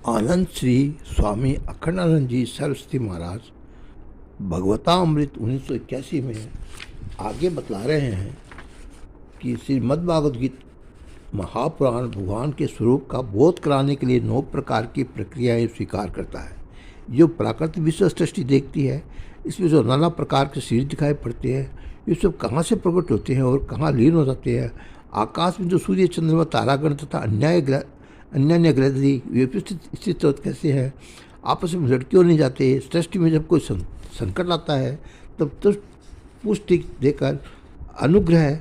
आनंद श्री स्वामी अखंडानंद जी सरस्वती महाराज भगवतामृत 1981 में आगे बतला रहे हैं कि श्रीमद् भागवत गीता महापुराण भगवान के स्वरूप का बोध कराने के लिए 9 प्रकार की प्रक्रियाएं स्वीकार करता है। जो प्राकृतिक विश्व सृष्टि देखती है, इसमें जो नाना प्रकार के शरीर दिखाई पड़ते हैं, ये सब कहाँ से प्रकट होते हैं और कहाँ लीन हो जाते हैं। आकाश में जो सूर्य चंद्रमा तारागण तथा अन्य ग्रह व्यवस्थित स्थित कैसे हैं, आपस में लड़कियों नहीं जाते। सृष्टि में जब कोई संकट आता है तब तो पुष्टि देकर अनुग्रह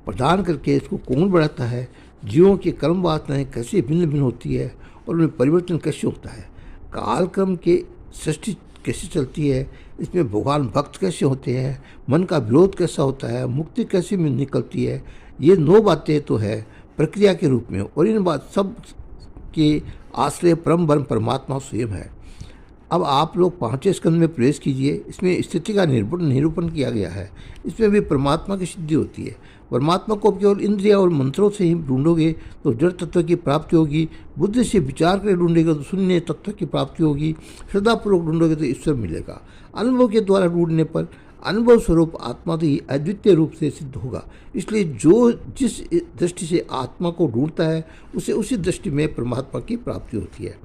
प्रदान करके इसको कौन बढ़ाता है। जीवों की कर्म वासनाएं कैसे भिन्न भिन्न होती है और उनमें परिवर्तन कैसे होता है। कालक्रम के सृष्टि कैसे चलती है, इसमें भगवान भक्त कैसे होते हैं, मन का विरोध कैसा होता है, मुक्ति कैसे निकलती है। ये 9 बातें तो है प्रक्रिया के रूप में, और इन बात सब के आश्रय परम ब्रह्म परमात्मा स्वयं है। अब आप लोग 5वें स्कंद में प्रवेश कीजिए। इसमें स्थिति का निरूपण किया गया है। इसमें भी परमात्मा की सिद्धि होती है। परमात्मा को केवल इंद्रिया और मंत्रों से ही ढूंढोगे तो जड़ तत्व की प्राप्ति होगी। बुद्धि से विचार कर ढूंढेगा तो शून्य तत्व की प्राप्ति होगी। श्रद्धापूर्वक ढूंढोगे तो ईश्वर मिलेगा। अनुभव के द्वारा ढूंढने पर अनुभव स्वरूप आत्मा तो ही अद्वितीय रूप से सिद्ध होगा। इसलिए जो जिस दृष्टि से आत्मा को ढूंढता है उसे उसी दृष्टि में परमात्मा की प्राप्ति होती है।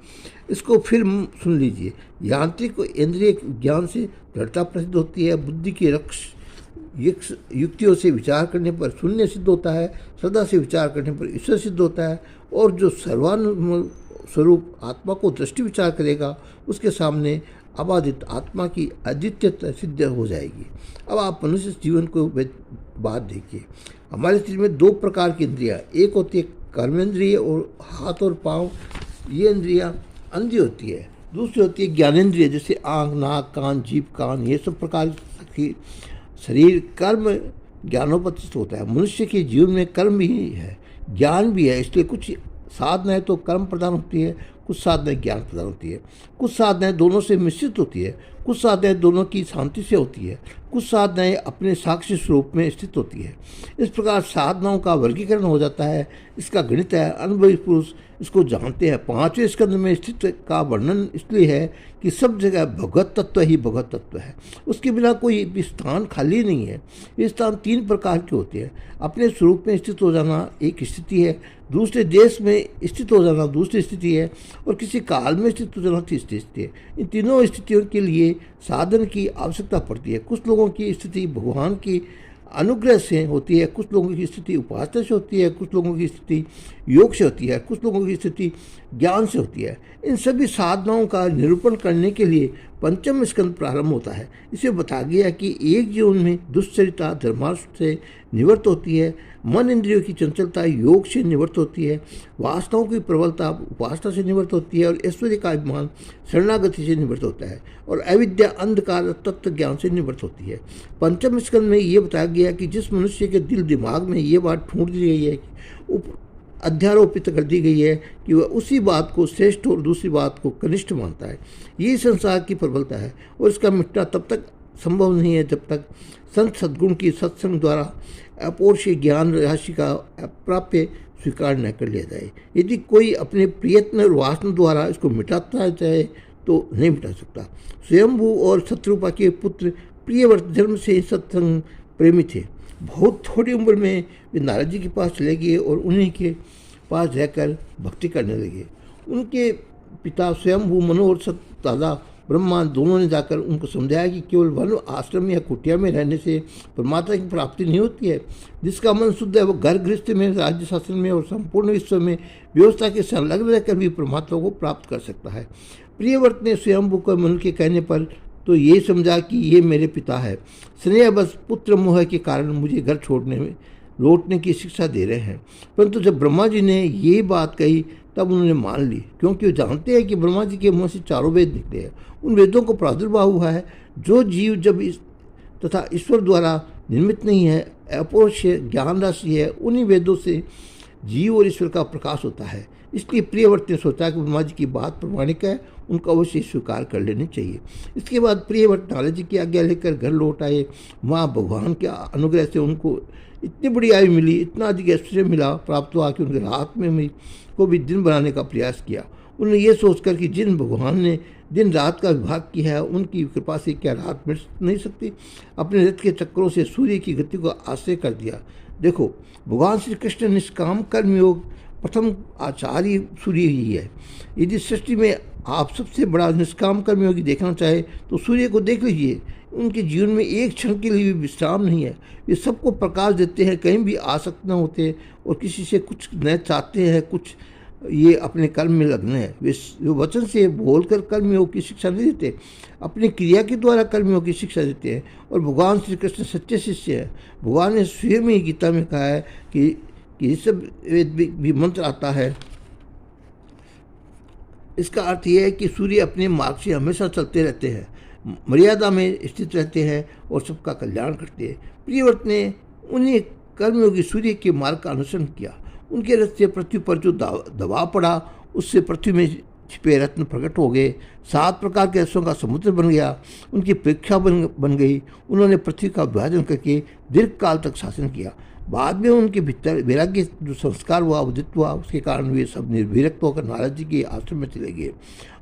इसको फिर सुन लीजिए। यांत्रिक इंद्रिय ज्ञान से दृढ़ता प्रसिद्ध होती है। बुद्धि की युक्तियों से विचार करने पर शून्य सिद्ध होता है। श्रद्धा से विचार करने पर ईश्वर सिद्ध होता है। और जो सर्वानुभव स्वरूप आत्मा को दृष्टि विचार करेगा उसके सामने अबाधित आत्मा की अद्वितीयता सिद्ध हो जाएगी। अब आप मनुष्य जीवन को बात देखिए। हमारे शरीर में 2 प्रकार की इंद्रियां, एक होती है कर्मेंद्रिय और हाथ और पाँव, ये इंद्रियां अंधी होती है। दूसरी होती है ज्ञानेंद्रिय, जैसे आँख, नाक, कान, जीभ, कान, ये सब प्रकार की शरीर कर्म ज्ञानोपस्थित होता है। मनुष्य के जीवन में कर्म भी है, ज्ञान भी है। इसलिए कुछ साधनाएं तो कर्म प्रदान होती है, कुछ साधनाएं ज्ञान प्रदान होती है। कुछ साधनाएं दोनों से मिश्रित होती है, कुछ साधनाएं दोनों की शांति से होती है, कुछ साधनाएं अपने साक्षी स्वरूप में स्थित होती है। इस प्रकार साधनाओं का वर्गीकरण हो जाता है। इसका गणित है। अनुभवी पुरुष इसको जानते हैं। 5वें स्कंद में स्थित का वर्णन इसलिए है कि सब जगह भगवत तत्व ही भगवत तत्व है। उसके बिना कोई भी स्थान खाली नहीं है। ये स्थान 3 प्रकार के होते हैं। अपने स्वरूप में स्थित हो जाना एक स्थिति है, दूसरे देश में स्थित हो जाना दूसरी स्थिति है, और किसी काल में स्थित हो जाना तीसरी स्थिति है। इन तीनों स्थितियों के लिए साधन की आवश्यकता पड़ती है। कुछ लोगों की स्थिति भगवान की अनुग्रह से होती है, कुछ लोगों की स्थिति उपासना से होती है, कुछ लोगों की स्थिति योग से होती है, कुछ लोगों की स्थिति ज्ञान से होती है। इन सभी साधनाओं का निरूपण करने के लिए 5वां स्कंद प्रारंभ होता है। इसे बताया गया कि एक जीवन में दुश्चरिता धर्मार्थ से निवृत्त होती है, मन इंद्रियों की चंचलता योग से निवृत्त होती है, वासनाओं की प्रबलता उपासना से निवृत्त होती है, और ऐश्वर्य का अभिमान शरणागति से निवृत्त होता है, और अविद्या अंधकार तत्व ज्ञान से निवृत्त होती है। 5वें स्कंद में ये बताया गया कि जिस मनुष्य के दिल दिमाग में ये बात ठूंढ दी गई है, अध्यारोपित कर दी गई है कि वह उसी बात को श्रेष्ठ और दूसरी बात को कनिष्ठ मानता है। ये संसार की प्रबलता है, और इसका मिटना तब तक संभव नहीं है जब तक संत सद्गुण की सत्संग द्वारा अपौरुषीय ज्ञान राशि का प्राप्य स्वीकार न कर लिया जाए। यदि कोई अपने प्रयत्न और वासना द्वारा इसको मिटाता चाहे तो नहीं मिटा सकता। स्वयंभू और शत्रुपा के पुत्र प्रियव्रत जन्म से सत्संग प्रेमी थे। बहुत थोड़ी उम्र में वे नारद जी के पास चले गए और उन्हीं के पास रहकर भक्ति करने लगे। उनके पिता स्वयंभू मनु और दादा ब्रह्मा दोनों ने जाकर उनको समझाया कि केवल वन आश्रम या कुटिया में रहने से परमात्मा की प्राप्ति नहीं होती है। जिसका मन शुद्ध है वो घर गृहस्थ में, राज्य शासन में और संपूर्ण विश्व में व्यवस्था के संलग्न रहकर भी परमात्मा को प्राप्त कर सकता है। प्रियव्रत ने स्वयंभू को मन के कहने पर तो ये समझा कि ये मेरे पिता है, स्नेह बस पुत्र मोह के कारण मुझे घर छोड़ने में लौटने की शिक्षा दे रहे हैं। परंतु जब ब्रह्मा जी ने ये बात कही तब उन्होंने मान ली, क्योंकि वो जानते हैं कि ब्रह्मा जी के मुँह से 4 वेद निकले हैं। उन वेदों को प्रादुर्भाव हुआ है। जो जीव जब तथा ईश्वर द्वारा निर्मित नहीं है, अपौरुषीय ज्ञान राशि है, उन्हीं वेदों से जीव और ईश्वर का प्रकाश होता है। इसलिए प्रियव्रत ने सोचा कि ब्रह्मा जी की बात प्रमाणिक है, उनको अवश्य स्वीकार कर लेनी चाहिए। इसके बाद प्रियव्रत नारद जी की आज्ञा लेकर घर लौट आए। वहाँ भगवान के अनुग्रह से उनको इतनी बड़ी आयु मिली, इतना अधिक ऐश्वर्य मिला प्राप्त हुआ कि उनके रात में को भी दिन बनाने का प्रयास किया। उन्होंने ये सोचकर कि जिन भगवान ने दिन रात का विभाग किया है उनकी कृपा से क्या रात मिट नहीं सकती, अपने रथ के चक्रों से सूर्य की गति को आश्रय कर दिया। देखो, भगवान श्री कृष्ण निष्काम कर्मयोग प्रथम आचार्य सूर्य ही है। यदि सृष्टि में आप सबसे बड़ा निष्काम कर्मयोगी देखना चाहे तो सूर्य को देख लीजिए। उनके जीवन में एक क्षण के लिए भी विश्राम नहीं है। वे सबको प्रकाश देते हैं, कहीं भी आसक्त न होते और किसी से कुछ न चाहते हैं, कुछ ये अपने कर्म में लगना है। वे वचन से बोलकर कर्मयोग की शिक्षा नहीं देते, अपनी क्रिया के द्वारा कर्मयोग की शिक्षा देते हैं। और भगवान श्री कृष्ण सच्चे शिष्य है। भगवान ने स्वयं ही गीता में कहा है कि सब वेद भी मंत्र आता है। इसका अर्थ यह है कि सूर्य अपने मार्ग से हमेशा चलते रहते हैं, मर्यादा में स्थित रहते हैं और सबका कल्याण करते हैं। प्रियव्रत ने उन्हें कर्मयोगी सूर्य के मार्ग का अनुसरण किया। उनके रथ से पृथ्वी पर जो दबाव पड़ा उससे पृथ्वी में छिपे रत्न प्रकट हो गए। 7 प्रकार के रसों का समुद्र बन गया। उनकी परीक्षा बन गई। उन्होंने पृथ्वी का विभाजन करके दीर्घ काल तक शासन किया। बाद में उनके भीतर वैराग्य जो संस्कार हुआ, उदित हुआ, उसके कारण वे सब निर्विरक्त होकर नारद जी के आश्रम में चले गए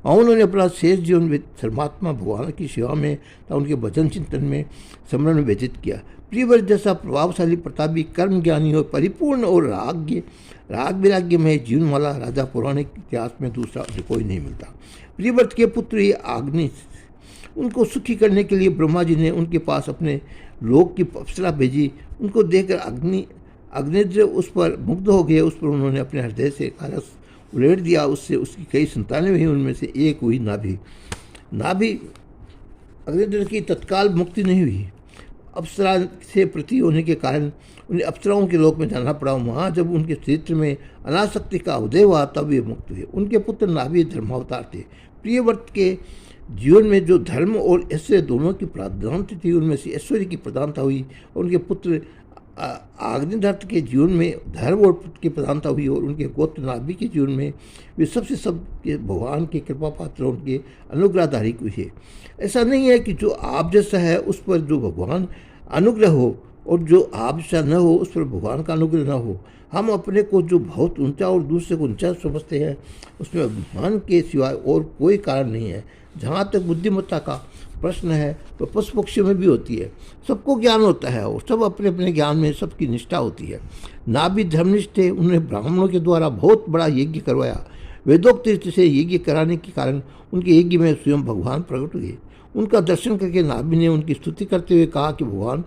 और उन्होंने अपना शेष जीवन धर्मात्मा भगवान की सेवा में तथा उनके भजन चिंतन में स्मरण में व्यतीत किया। प्रियव्रत जैसा प्रभावशाली, प्रतापी, कर्म ज्ञानी और परिपूर्ण और राग वैराग्य में जीवन वाला राजा पौराणिक इतिहास में दूसरा कोई नहीं मिलता। प्रियव्रत के पुत्र ये अग्नि, उनको सुखी करने के लिए ब्रह्मा जी ने उनके पास अपने लोक की अप्सरा भेजी। उनको देखकर अग्निद्र उस पर मुग्ध हो गए। उस पर उन्होंने अपने हृदय से कारस उड़ेड़ दिया। उससे उसकी कई संतानें हुई, उनमें से एक हुई नाभि। अग्निद्र की तत्काल मुक्ति नहीं हुई। अप्सरा से प्रति होने के कारण उन्हें अप्सराओं के लोक में जाना पड़ा। वहाँ जब उनके चरित्र में अनासक्ति का उदय हुआ तब वे मुक्त हुए। उनके पुत्र नाभि धर्मावतार थे। प्रियव्रत के जीवन में जो धर्म और ऐश्वर्य दोनों की प्रधानता थी, उनमें से ऐश्वर्य की प्रधानता हुई और उनके पुत्र अग्निदत्त के जीवन में धर्म और पुत्र की प्रधानता हुई और उनके गोत्र नाभि के जीवन में वे सबसे सब के भगवान के कृपा पात्र और उनके अनुग्रहधारी हुए। ऐसा नहीं है कि जो आप जैसा है उस पर जो भगवान अनुग्रह हो और जो आप जैसा न हो उस पर भगवान का अनुग्रह न हो। हम अपने को जो बहुत ऊंचा और दूसरे को ऊंचा समझते हैं उसमें भगवान के सिवाय और कोई कारण नहीं है। जहाँ तक बुद्धिमत्ता का प्रश्न है तो पशु पक्षियों में भी होती है। सबको ज्ञान होता है और सब अपने अपने ज्ञान में सबकी निष्ठा होती है। नाभि धर्मनिष्ठ थे। उन्होंने ब्राह्मणों के द्वारा बहुत बड़ा यज्ञ करवाया। वेदोक्त रीति से यज्ञ कराने के कारण उनके यज्ञ में स्वयं भगवान प्रकट हुए। उनका दर्शन करके नाभि ने उनकी स्तुति करते हुए कहा कि भगवान,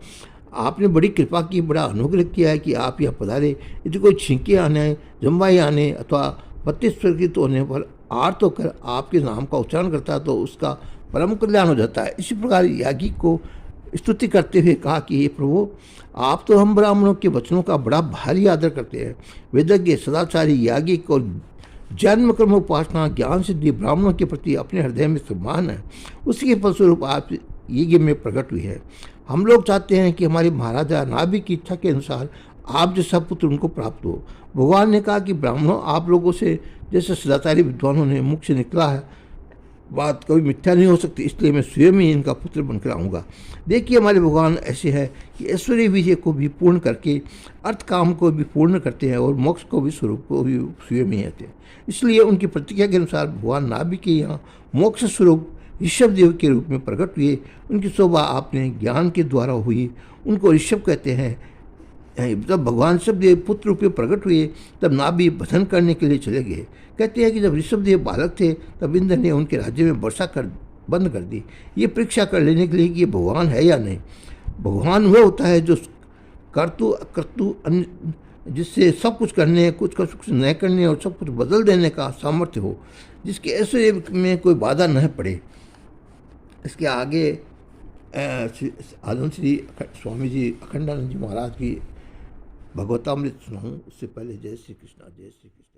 आपने बड़ी कृपा की, बड़ा अनुग्रह किया है कि आप यहाँ पधारे। यदि कोई छींके आने, जम्बाई आने अथवा पति स्वर्गित होने पर आर्त होकर आपके नाम का उच्चारण करता है तो उसका परम कल्याण हो जाता है। इसी प्रकार यागी को स्तुति करते हुए कहा कि हे प्रभु, आप तो हम ब्राह्मणों के वचनों का बड़ा भारी आदर करते हैं। वेदज्ञ, सदाचारी, यागिक और जन्म कर्म उपासना, ज्ञान सिद्धि ब्राह्मणों के प्रति अपने हृदय में सम्मान है। उसी के फलस्वरूप आप यज्ञ में प्रकट हुई है। हम लोग चाहते हैं कि हमारे महाराजा नाभि की इच्छा के अनुसार आप जैसा पुत्र उनको प्राप्त हो। भगवान ने कहा कि ब्राह्मणों, आप लोगों से जैसे सदाचारी विद्वानों ने मुख से निकला है बात कभी मिथ्या नहीं हो सकती, इसलिए मैं स्वयं ही इनका पुत्र बनकर आऊँगा। देखिए, हमारे भगवान ऐसे हैं कि ऐश्वर्य विजय को भी पूर्ण करके अर्थ काम को भी पूर्ण करते हैं और मोक्ष को भी स्वरूप को भी स्वयं ही रहते हैं। इसलिए उनकी प्रतिज्ञा के अनुसार भगवान नाभि के यहाँ मोक्ष स्वरूप ऋषभ देव के रूप में प्रकट हुए। उनकी शोभा आपने ज्ञान के द्वारा हुई। उनको ऋषभ कहते हैं। जब भगवान ऋषभदेव पुत्र रूप में प्रकट हुए तब नाभि भजन करने के लिए चले गए। कहते हैं कि जब ऋषभदेव बालक थे तब इंद्र ने उनके राज्य में वर्षा बंद कर दी, ये परीक्षा कर लेने के लिए कि ये भगवान है या नहीं। भगवान वह होता है जो कर्तु अकर्तु जिससे सब कुछ करने, कुछ न करने और सब कुछ बदल देने का सामर्थ्य हो, जिसके ऐसे में कोई बाधा न पड़े। इसके आगे आनंद श्री स्वामी जी अखंडानंद जी महाराज की भगवतामृत सुनाऊँ उससे पहले जय श्री कृष्णा, जय श्री कृष्ण।